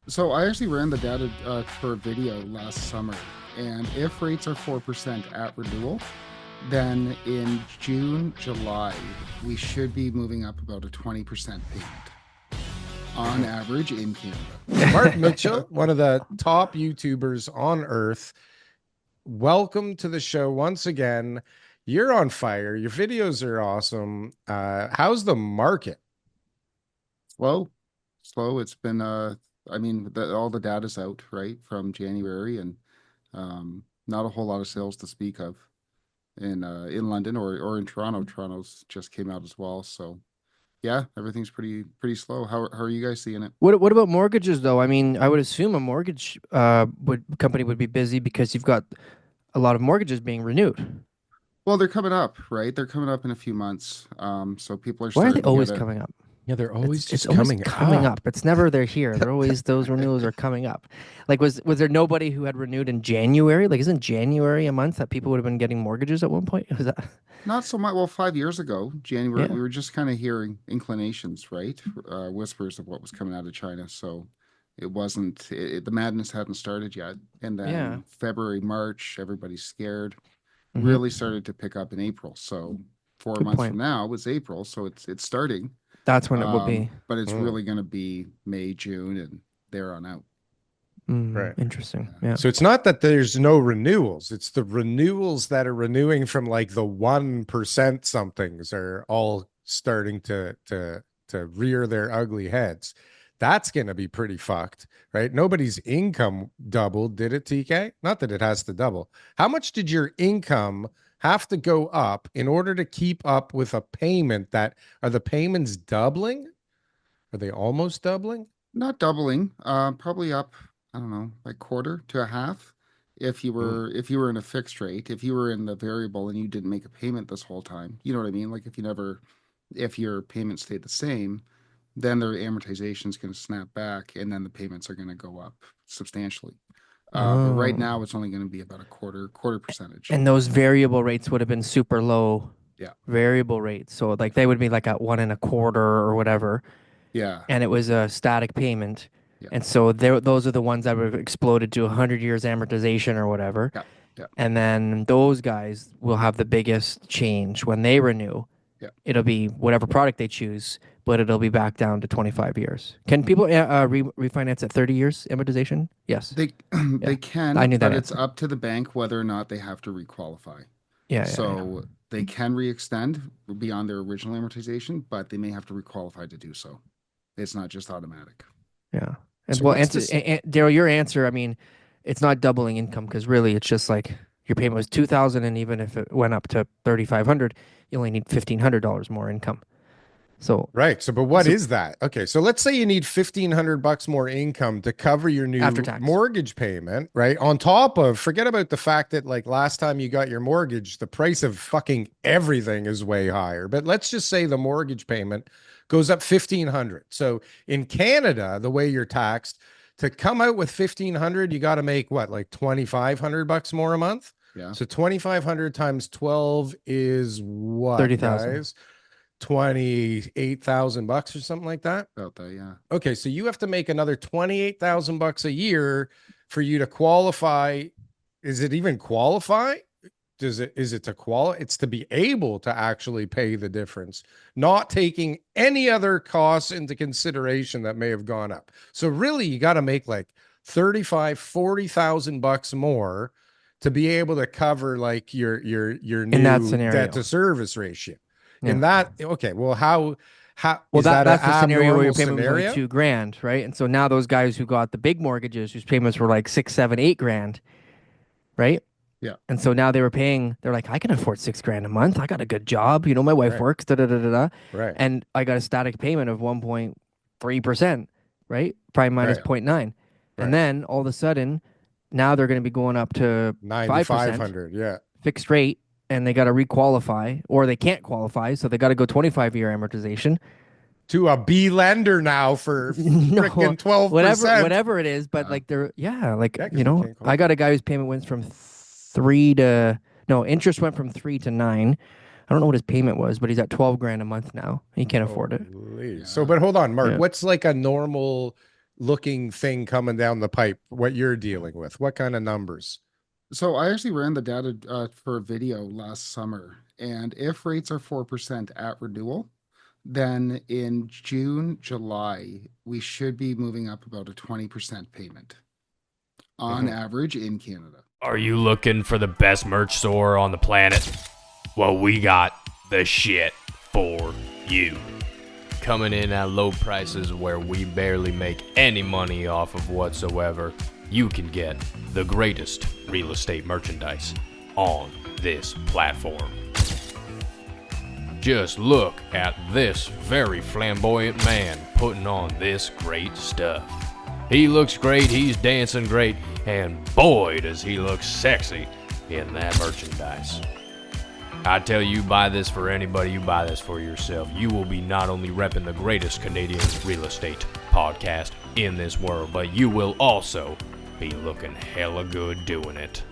So I actually ran the data for a video last summer, and if rates are 4% at renewal, then in June, July, we should be moving up about a 20% payment on average in Canada. Mark Mitchell, one of the top YouTubers on earth. Welcome to the show once again. You're on fire. Your videos are awesome. How's the market? Slow, slow. It's been, I mean, all the data's out, right, from January, and not a whole lot of sales to speak of in London or in Toronto. Toronto's just came out as well, so yeah, everything's pretty slow. How are you guys seeing it? What about mortgages though? I mean, I would assume a mortgage would company would be busy because you've got a lot of mortgages being renewed. Well, they're coming up, right? They're coming up in a few months. So people are Why are they starting to always get it. coming up? Yeah, they're always It's just always coming coming up. up. It's never they're here. They're always those renewals are coming up. Like was there nobody who had renewed in January? Like isn't January a month that people would have been getting mortgages at one point? Was that Not so much. Well, 5 years ago, January, yeah. we were just kind of hearing inclinations, right? Whispers of what was coming out of China. So it wasn't, the madness hadn't started yet. And Yeah. then February, March, everybody's scared. Hmm. Really started to pick up in April. So four Good months from point. now was April. So it's starting. That's when it will be. But it's Mm, really going to be May, June, and there on out. Mm, right. interesting. Yeah. Yeah. So it's not that there's no renewals. It's the renewals that are renewing from like the 1% somethings are all starting to rear their ugly heads. That's going to be pretty fucked, right? Nobody's income doubled, did it, TK? Not that it has to double. How much did your income have to go up in order to keep up with a payment that are the payments doubling? Are they almost doubling? Not doubling, probably up, I don't know, like quarter to a half. Mm, If you were in a fixed rate, if you were in the variable and you didn't make a payment this whole time, you know what I mean? Like if your payment stayed the same, then their amortization is going to snap back and then the payments are going to go up substantially. But right Oh. now it's only going to be about a quarter percentage. And those variable rates would have been super low Yeah. variable rates. So like they would be like at 1.25 or whatever, Yeah. and it was a static payment. Yeah. And so those are the ones that would have exploded to 100 years amortization or whatever. Yeah. Yeah. And then those guys will have the biggest change when they renew. Yeah. It'll be whatever product they choose, but it'll be back down to 25 years. Can people refinance at 30 years amortization? Yes. They Yeah. they I can, knew that but it's answer. up to the bank whether or not they have to requalify. Yeah. So they can re-extend beyond their original amortization, but they may have to requalify to do so. It's not just automatic. Yeah. And so well, what's answer, this? Daryl, your answer, I mean, it's not doubling income because really it's just like your payment was 2,000 and even if it went up to 3,500, you only need $1,500 more income. So, Right. So, but what so is that? Okay. So let's say you need 1,500 bucks more income to cover your after new tax. mortgage payment, right? On top of, forget about the fact that like last time you got your mortgage, the price of fucking everything is way higher. But let's just say the mortgage payment goes up 1,500. So in Canada, the way you're taxed, to come out with 1,500, you got to make what, like 2,500 bucks more a month? Yeah. So 2,500 times 12 is what, 30,000. guys? 28,000 bucks or something like that. About that, yeah. Okay, so you have to make another 28,000 bucks a year for you to qualify. Is it even qualify? Does it is it to qualify? It's to be able to actually pay the difference, not taking any other costs into consideration that may have gone up. So really you got to make like 35, 40,000 bucks more to be able to cover like your In that new debt scenario. to service ratio. Yeah. In that, okay, well, how Well, is that an that's the scenario where your abnormal payment was only scenario? 2 grand, right? And so now those guys who got the big mortgages, whose payments were like 6, 7, 8 grand, right? Yeah. And so now they're like, I can afford 6 grand a month. I got a good job. You know, my wife Right, works, da da da da da. right, And I got a static payment of 1.3%, right? Prime minus right, zero point 0.9. And right. then all of a sudden, now they're going to be going up to 5% 9,500. Yeah. fixed rate and they got to requalify or they can't qualify. So they got to go 25-year amortization. To a B lender now for No, freaking 12%. whatever it is. But Yeah. like yeah, like, Yeah, because they can't I got qualify. a guy whose payment went from three to, no, interest went from 3 to 9. I don't know what his payment was, but he's at 12 grand a month now. He can't afford it. Holy. So, Yeah. but hold on, Mark. Yeah. What's like a normal looking thing coming down the pipe, what you're dealing with? What kind of numbers? So I actually ran the data for a video last summer, and if rates are 4% at renewal, then in June, July, we should be moving up about a 20% payment on average in Canada. Are you looking for the best merch store on the planet? Well, we got the shit for you. Coming in at low prices where we barely make any money off of whatsoever, you can get the greatest real estate merchandise on this platform. Just look at this very flamboyant man putting on this great stuff. He looks great, he's dancing great, and boy does he look sexy in that merchandise. I tell you, buy this for anybody, you buy this for yourself. You will be not only repping the greatest Canadian real estate podcast in this world, but you will also be looking hella good doing it.